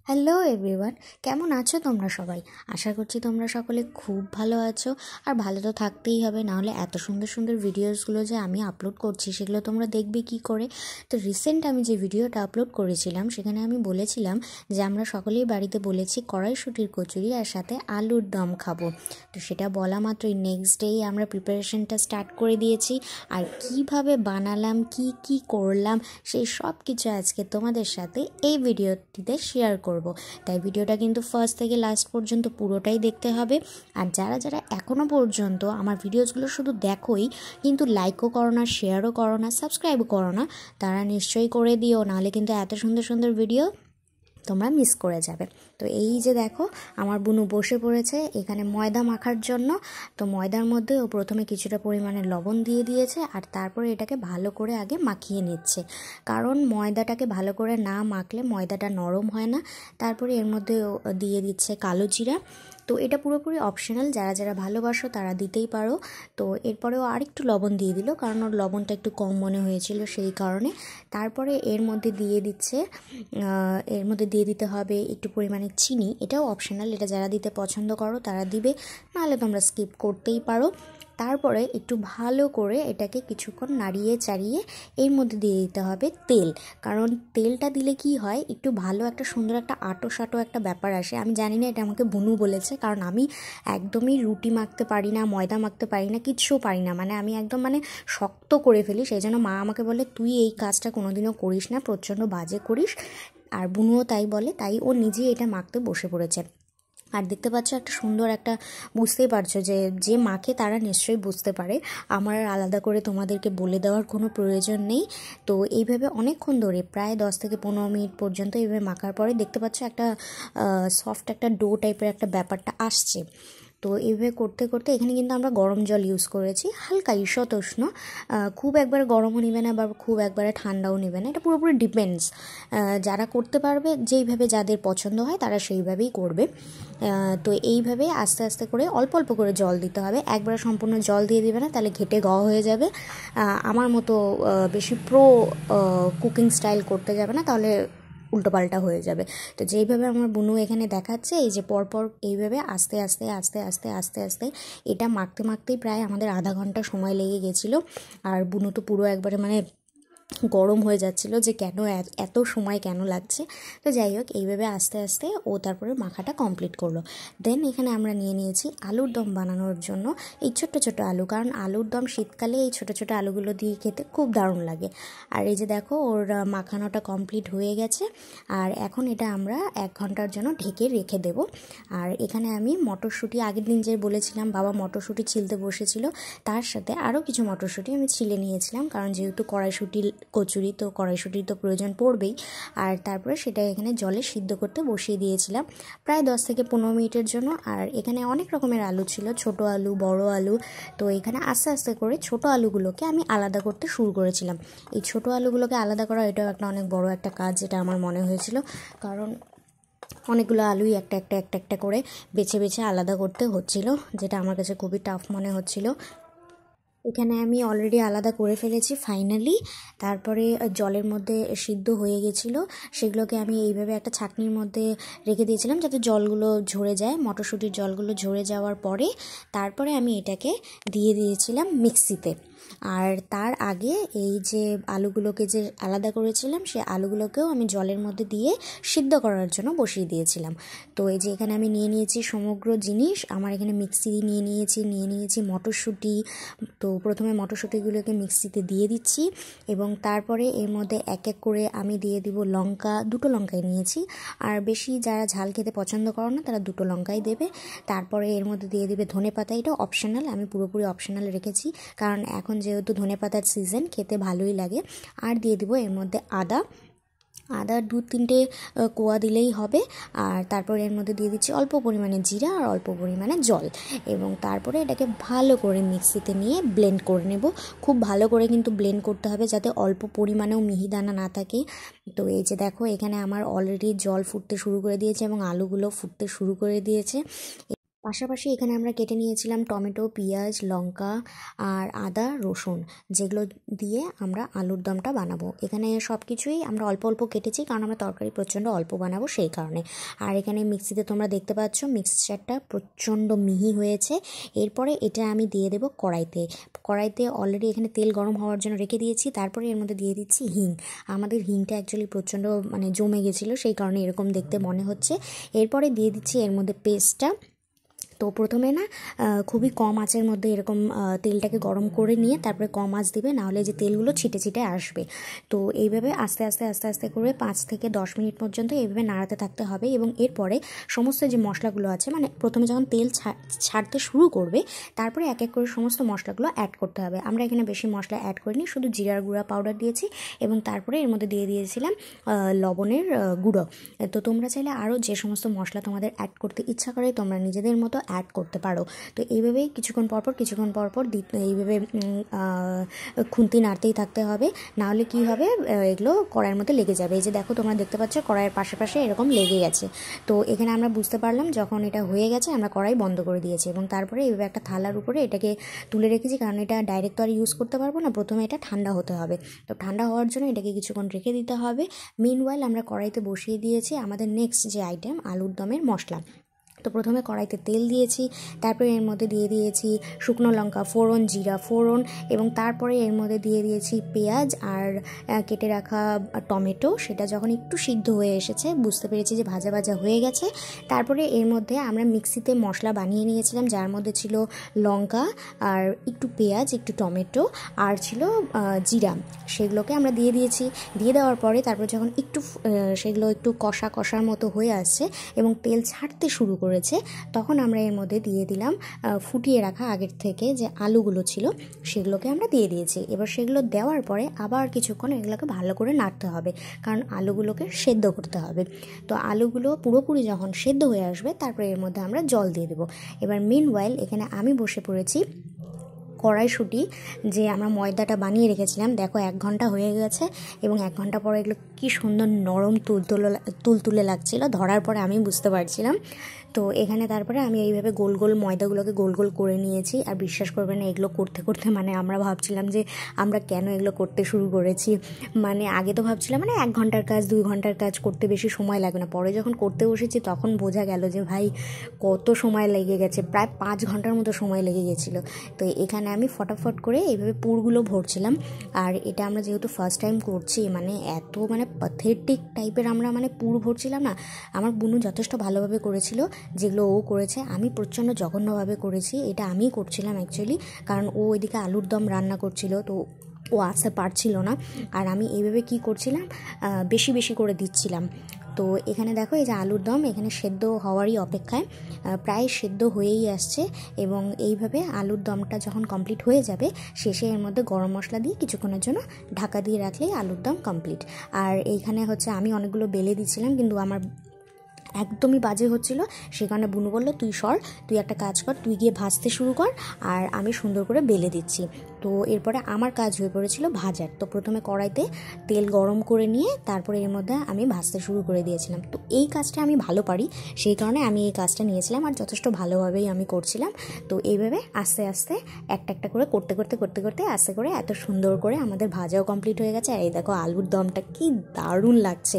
Hello everyone, কেমন আছো তোমরা সবাই? আশা করছি তোমরা সকলে খুব ভালো আছো। আর ভালো তো থাকতেই হবে, নাহলে এত সুন্দর সুন্দর ভিডিওসগুলো যে আমি আপলোড করছি সেগুলো তোমরা দেখবে কি করে? তো রিসেন্ট আমি যে ভিডিওটা আপলোড করেছিলাম সেখানে আমি বলেছিলাম যে আমরা সকলেই বাড়িতে বলেছি কড়াইশুঁটির কচুরি আর সাথে আলুর দম খাবো। তো সেটা বলা মাত্রই নেক্সট ডেই আমরা প্রিপারেশনটা স্টার্ট করে দিয়েছি। আর কিভাবে বানালাম, কি করলাম, সেই সব কিছু আজকে তোমাদের সাথে এই ভিডিওটিতে শেয়ার করব। তাই ভিডিওটা কিন্তু ফার্স্ট থেকে লাস্ট পর্যন্ত পুরোটাই দেখতে হবে। আর যারা যারা এখনও পর্যন্ত আমার ভিডিওসগুলো শুধু দেখোই কিন্তু লাইকও করো না, শেয়ারও করো না, সাবস্ক্রাইবও করো না, তারা নিশ্চয়ই করে দিও, নাহলে কিন্তু এত সুন্দর সুন্দর ভিডিও তোমরা মিস করে যাবে। তো এই যে দেখো আমার বুনু বসে পড়েছে এখানে ময়দা মাখার জন্য। তো ময়দার মধ্যে ও প্রথমে কিছুটা পরিমাণে লবণ দিয়ে দিয়েছে আর তারপরে এটাকে ভালো করে আগে মাখিয়ে নিচ্ছে, কারণ ময়দাটাকে ভালো করে না মাখলে ময়দাটা নরম হয় না। তারপরে এর মধ্যে দিয়ে দিচ্ছে কালো জিরা। তো এটা পুরোপুরি অপশনাল, যারা যারা ভালোবাসো তারা দিতেই পারো। তো এরপরেও আরেকটু লবণ দিয়ে দিল, কারণ ওর লবণটা একটু কম মনে হয়েছিল সেই কারণে। তারপরে এর মধ্যে দিয়ে দিতে হবে একটু পরিমাণে চিনি। এটাও অপশনাল, এটা যারা দিতে পছন্দ করো তারা দিবে, নাহলে তোমরা স্কিপ করতেই পারো। তারপরে একটু ভালো করে এটাকে কিছুক্ষণ নাড়িয়ে চাড়িয়ে এর মধ্যে দিয়ে দিতে হবে তেল, কারণ তেলটা দিলে কি হয়, একটু ভালো একটা সুন্দর একটা আটো সাটো একটা ব্যাপার আসে। আমি জানি না, এটা আমাকে বুনু বলেছে, কারণ আমি একদমই রুটি মাখতে পারি না, ময়দা মাখতে পারি না, কিচ্ছু পারি না, মানে আমি একদম শক্ত করে ফেলি। সেই জন্য মা আমাকে বলে তুই এই কাজটা কোনোদিনও করিস না, প্রচণ্ড বাজে করিস। আর বুনুও তাই বলে, তাই ও নিজেই এটা মাখতে বসে পড়েছে। আর দেখতে পাচ্ছ একটা সুন্দর একটা, বুঝতেই পারছো যে যে মাখে তারা নিশ্চয়ই বুঝতে পারে, আমার আর আলাদা করে তোমাদেরকে বলে দেওয়ার কোনো প্রয়োজন নেই। তো এইভাবে অনেকক্ষণ ধরে প্রায় 10 থেকে 15 মিনিট পর্যন্ত এইভাবে মাখার পরে দেখতে পাচ্ছ একটা সফট একটা ডো টাইপের একটা ব্যাপারটা আসছে। তো এইভাবে করতে করতে এখানে কিন্তু আমরা গরম জল ইউজ করেছি, হালকা ঈষৎ উষ্ণ, খুব একবারে গরমও নেবে না বা খুব একবারে ঠান্ডাও নেবে না, এটা পুরোপুরি ডিপেন্ডস। যারা করতে পারবে, যেইভাবে যাদের পছন্দ হয় তারা সেইভাবেই করবে। তো এইভাবে আস্তে আস্তে করে অল্প অল্প করে জল দিতে হবে, একবারে সম্পূর্ণ জল দিয়ে দিবে না, তাহলে ঘেটে গাওয়া হয়ে যাবে। আমার মতো বেশি প্রো কুকিং স্টাইল করতে যাবে না, তাহলে উল্টোপাল্টা হয়ে যাবে। তো যেইভাবে আমার বুনু এখানে দেখাচ্ছে, এই যে পরপর এইভাবে আস্তে আস্তে আস্তে আস্তে আস্তে আস্তে এটা মাখতে মাখতেই প্রায় আমাদের আধা ঘন্টা সময় লেগে গেছিলো। আর বুনু তো পুরো একবারে গরম হয়ে যাচ্ছিল যে কেন এত সময় কেন লাগছে। তো যাই হোক, এইভাবে আস্তে আস্তে ও তারপরে মাখাটা কমপ্লিট করলো। দেন এখানে আমরা নিয়ে নিয়েছি আলুর দম বানানোর জন্য এই ছোট্ট ছোটো আলু, কারণ আলুর দম শীতকালে এই ছোটো ছোটো আলুগুলো দিয়ে খেতে খুব দারুণ লাগে। আর এই যে দেখো ওর মাখানোটা কমপ্লিট হয়ে গেছে। আর এখন এটা আমরা 1 ঘন্টার জন্য ঢেকে রেখে দেব। আর এখানে আমি মটরশুঁটি, আগের দিন যে বলেছিলাম বাবা মটরশুঁটি ছিলতে বসেছিল, তার সাথে আরও কিছু মটরশুঁটি আমি ছিলে নিয়েছিলাম, কারণ যেহেতু কড়াইশুঁটি কচুরি, তো কড়াইশুঁটির তো প্রয়োজন পড়বেই। আর তারপরে সেটা এখানে জলে সিদ্ধ করতে বসিয়ে দিয়েছিলাম প্রায় 10 থেকে 15 মিনিটের জন্য। আর এখানে অনেক রকমের আলু ছিল, ছোট আলু, বড় আলু। তো এখানে আস্তে আস্তে করে ছোট আলুগুলোকে আমি আলাদা করতে শুরু করেছিলাম। এই ছোট আলুগুলোকে আলাদা করা এটাও একটা অনেক বড় একটা কাজ, যেটা আমার মনে হয়েছিল, কারণ অনেকগুলো আলুই একটা একটা একটা একটা করে বেছে বেছে আলাদা করতে হচ্ছিল, যেটা আমার কাছে খুবই টাফ মনে হচ্ছিল। এখানে আমি অলরেডি আলাদা করে ফেলেছি ফাইনালি। তারপরে জলের মধ্যে সিদ্ধ হয়ে গেছিলো, সেগুলোকে আমি এইভাবে একটা ছাঁকনির মধ্যে রেখে দিয়েছিলাম যাতে জলগুলো ঝরে যায়। মটরশুঁটির জলগুলো ঝরে যাওয়ার পরে তারপরে আমি এটাকে দিয়ে দিয়েছিলাম মিক্সিতে। আর তার আগে এই যে আলুগুলোকে যে আলাদা করেছিলাম, সেই আলুগুলোকেও আমি জলের মধ্যে দিয়ে সিদ্ধ করার জন্য বসিয়ে দিয়েছিলাম। তো এই যে এখানে আমি নিয়ে নিয়েছি সমগ্র জিনিস, আমার এখানে মিক্সি নিয়ে নিয়েছি মটরশুঁটি। তো প্রথমে মটরশুঁটিগুলোকে মিক্সিতে দিয়ে দিচ্ছি এবং তারপরে এর মধ্যে এক এক করে আমি দিয়ে দিব লঙ্কা, 2টো লঙ্কাই নিয়েছি। আর বেশি যারা ঝাল খেতে পছন্দ করো না তারা 2টো লঙ্কাই দেবে। তারপরে এর মধ্যে দিয়ে দিবে ধনেপাতা, এটা অপশনাল, আমি পুরোপুরি অপশনাল রেখেছি, কারণ এখন যেহেতু ধনেপাতার সিজন, খেতে ভালোই লাগে। আর দিয়ে দিব এর মধ্যে আদার 2-3টে কোয়া দিলেই হবে। আর তারপর এর মধ্যে দিয়ে দিচ্ছি অল্প পরিমাণে জিরা আর অল্প পরিমাণে জল, এবং তারপরে এটাকে ভালো করে মিক্সিতে নিয়ে ব্লেন্ড করে নেব। খুব ভালো করে কিন্তু ব্লেন্ড করতে হবে, যাতে অল্প পরিমাণেও মিহিদানা না থাকে। তো এই যে দেখো এখানে আমার অলরেডি জল ফুটতে শুরু করে দিয়েছে এবং আলুগুলো ফুটতে শুরু করে দিয়েছে। পাশাপাশি এখানে আমরা কেটে নিয়েছিলাম টমেটো, পেঁয়াজ, লঙ্কা আর আদা, রসুন, যেগুলো দিয়ে আমরা আলুর দমটা বানাবো। এখানে সব কিছুই আমরা অল্প অল্প কেটেছি, কারণ আমরা তরকারি প্রচণ্ড অল্প বানাবো সেই কারণে। আর এখানে মিক্সিতে তোমরা দেখতে পাচ্ছ মিক্সচারটা প্রচণ্ড মিহি হয়েছে। এরপরে এটা আমি দিয়ে দেবো কড়াইতে অলরেডি এখানে তেল গরম হওয়ার জন্য রেখে দিয়েছি। তারপরে এর মধ্যে দিয়ে দিচ্ছি হিং। আমাদের হিংটা অ্যাকচুয়ালি প্রচণ্ড জমে গেছিলো, সেই কারণে এরকম দেখতে মনে হচ্ছে। এরপরে দিয়ে দিচ্ছি এর মধ্যে পেস্টটা। তো প্রথমে না খুবই কম আঁচের মধ্যে এরকম তেলটাকে গরম করে নিয়ে তারপরে কম আঁচ দিবে, নাহলে যে তেলগুলো ছিটে ছিটে আসবে। তো এইভাবে আস্তে আস্তে আস্তে আস্তে করে 5 থেকে 10 মিনিট পর্যন্ত এইভাবে নাড়াতে থাকতে হবে। এবং এরপরে সমস্ত যে মশলাগুলো আছে, প্রথমে যখন তেল ছাড়তে শুরু করবে তারপরে এক এক করে সমস্ত মশলাগুলো অ্যাড করতে হবে। আমরা এখানে বেশি মশলা অ্যাড করিনি, শুধু জিরার গুঁড়া পাউডার দিয়েছি এবং তারপরে এর মধ্যে দিয়ে দিয়েছিলাম লবণের গুঁড়ো। তো তোমরা চাইলে আরও যে সমস্ত মশলা তোমাদের অ্যাড করতে ইচ্ছা করে তোমরা নিজেদের মতো অ্যাড করতে পারো। তো এইভাবেই কিছুক্ষণ পরপর এইভাবে খুন্তি নাড়তেই থাকতে হবে, নাহলে কি হবে, এগুলো কড়াইয়ের মধ্যে লেগে যাবে। এই যে দেখো, তোমরা দেখতে পাচ্ছ কড়াইয়ের পাশে এরকম লেগে গেছে। তো এখানে আমরা বুঝতে পারলাম যখন এটা হয়ে গেছে আমরা কড়াই বন্ধ করে দিয়েছি এবং তারপরে এইভাবে একটা থালার উপরে এটাকে তুলে রেখেছি, কারণ এটা ডাইরেক্ট তো আর ইউজ করতে পারবো না, প্রথমে এটা ঠান্ডা হতে হবে। তো ঠান্ডা হওয়ার জন্য এটাকে কিছুক্ষণ রেখে দিতে হবে। মিনওয়াইল আমরা কড়াইতে বসিয়ে দিয়েছি আমাদের নেক্সট যে আইটেম, আলুর দমের মশলা। তো প্রথমে কড়াইতে তেল দিয়েছি, তারপরে এর মধ্যে দিয়ে দিয়েছি শুকনো লঙ্কা ফোড়ন, জিরা ফোড়ন, এবং তারপরে এর মধ্যে দিয়ে দিয়েছি পেঁয়াজ আর কেটে রাখা টমেটো। সেটা যখন একটু সিদ্ধ হয়ে এসেছে, বুঝতে পেরেছি যে ভাজা ভাজা হয়ে গেছে, তারপরে এর মধ্যে আমরা মিক্সিতে মশলা বানিয়ে নিয়েছিলাম, যার মধ্যে ছিল লঙ্কা আর একটু পেঁয়াজ, একটু টমেটো আর ছিল জিরা, সেগুলোকে আমরা দিয়ে দিয়েছি। দিয়ে দেওয়ার পরে তারপরে যখন একটু সেগুলো একটু কষার মতো হয়ে আসছে এবং তেল ছাড়তে শুরু করেছে, তখন আমরা এর মধ্যে দিয়ে দিলাম ফুটিয়ে রাখা আগের থেকে যে আলুগুলো ছিল সেগুলোকে আমরা দিয়ে দিয়েছি। এবার সেগুলো দেওয়ার পরে আবার কিছুক্ষণ এগুলোকে ভালো করে নাড়তে হবে, কারণ আলুগুলোকে সেদ্ধ করতে হবে। তো আলুগুলো পুরোপুরি যখন সেদ্ধ হয়ে আসবে তারপরে এর মধ্যে আমরা জল দিয়ে দেবো। এবার মিনওয়াইল এখানে আমি বসে পড়েছি কড়াইশুঁটি, যে আমরা ময়দাটা বানিয়ে রেখেছিলাম। দেখো 1 ঘন্টা হয়ে গেছে এবং 1 ঘন্টা পরে এগুলো কী সুন্দর নরম তুলতুলে লাগছিল, ধরার পরে আমি বুঝতে পারছিলাম। তো এখানে তারপরে আমি এইভাবে গোল গোল ময়দাগুলোকে গোল গোল করে নিয়েছি। আর বিশ্বাস করবে না, এগুলো করতে করতে আমরা ভাবছিলাম যে আমরা কেন এগুলো করতে শুরু করেছি। আগে তো ভাবছিলাম 1 ঘন্টার কাজ 2 ঘন্টার কাজ, করতে বেশি সময় লাগে না। পরে যখন করতে বসেছি তখন বোঝা গেল যে ভাই কত সময় লেগে গেছে, প্রায় 5 ঘন্টার মতো সময় লেগে গেছিলো। তো এখানে আমি ফটাফট করে এইভাবে পুরগুলো ভরছিলাম। আর এটা আমরা যেহেতু ফার্স্ট টাইম করছি, এত প্যাথেটিক টাইপের আমরা পুর ভরছিলাম না। আমার বুনু যথেষ্ট ভালোভাবে করেছিল, যেগুলো ও করেছে আমি প্রচণ্ড জঘন্যভাবে করেছি। এটা আমিই করছিলাম অ্যাকচুয়ালি, কারণ ও ওইদিকে আলুর দম রান্না করছিল, তো ও আসতে পারছিল না। আর আমি এইভাবে কি করছিলাম, বেশি বেশি করে দিচ্ছিলাম। তো এখানে দেখো, এই যে আলুর দম এখানে সেদ্ধ হওয়ারই অপেক্ষায়, প্রায় সেদ্ধ হয়েই আসছে। এবং এইভাবে আলুর দমটা যখন কমপ্লিট হয়ে যাবে, শেষে এর মধ্যে গরম মশলা দিয়ে কিছুক্ষণের জন্য ঢাকা দিয়ে রাখলেই আলুর দম কমপ্লিট। আর এইখানে আমি অনেকগুলো বেলে দিচ্ছিলাম, কিন্তু আমার একদমই বাজে হচ্ছিল। সেখানে বুনু বলল, তুই একটা কাজ কর, তুই গিয়ে ভাজতে শুরু কর, আর আমি সুন্দর করে বেলে দিচ্ছি। তো এরপরে আমার কাজ হয়ে পড়েছিল ভাজার। তো প্রথমে কড়াইতে তেল গরম করে নিয়ে তারপরে এর মধ্যে আমি ভাজতে শুরু করে দিয়েছিলাম। তো এই কাজটা আমি ভালো পারি, সেই কারণে আমি এই কাজটা নিয়েছিলাম আর যথেষ্ট ভালোভাবেই আমি করছিলাম। তো এইভাবে আস্তে আস্তে একটা করে করতে আস্তে করে এত সুন্দর করে আমাদের ভাজাও কমপ্লিট হয়ে গেছে। আর এই দেখো আলুর দমটা কি দারুণ লাগছে,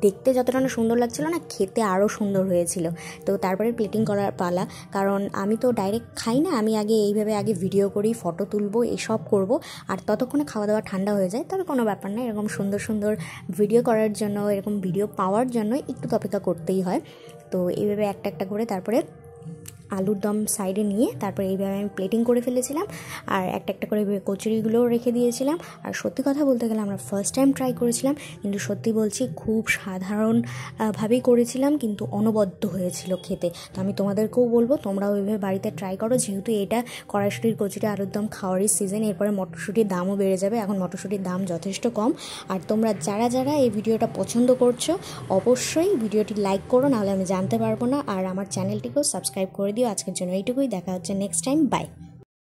দেখতে যতটা না সুন্দর লাগছিল না, খেতে আরও সুন্দর হয়েছিল। তো তারপরে প্লেটিং করার পালা, কারণ আমি তো ডাইরেক্ট খাই না, আমি এইভাবে ভিডিও করি, ফটো তুলবো, এসব করব। আর ততক্ষণে খাওয়া দাওয়া ঠান্ডা হয়ে যায়, তবে কোনো ব্যাপার না। এরকম সুন্দর সুন্দর ভিডিও করার জন্য, এরকম ভিডিও পাওয়ার জন্য একটু অপেক্ষা করতেই হয়। তো এইভাবে একটা করে তারপরে আলুর দম সাইডে নিয়ে তারপরে এইভাবে আমি প্লেটিং করে ফেলেছিলাম। আর একটা করে কচুরিগুলোও রেখে দিয়েছিলাম। আর সত্যি কথা বলতে গেলে আমরা ফার্স্ট টাইম ট্রাই করেছিলাম, কিন্তু সত্যি বলছি খুব সাধারণভাবেই করেছিলাম, কিন্তু অনবদ্য হয়েছিল খেতে। তো আমি তোমাদেরকেও বলবো তোমরাও এইভাবে বাড়িতে ট্রাই করো, যেহেতু এটা কড়াইশুঁটির কচুরি আলুর দম খাওয়ারই সিজন। এরপরে মটরশুঁটির দামও বেড়ে যাবে, এখন মটরশুঁটির দাম যথেষ্ট কম। আর তোমরা যারা এই ভিডিওটা পছন্দ করছো, অবশ্যই ভিডিওটি লাইক করো, নাহলে আমি জানতে পারবো না। আর আমার চ্যানেলটিকেও সাবস্ক্রাইব করে দিও। আজকের জন্য এইটুকুই, দেখা হচ্ছে নেক্সট টাইম, বাই।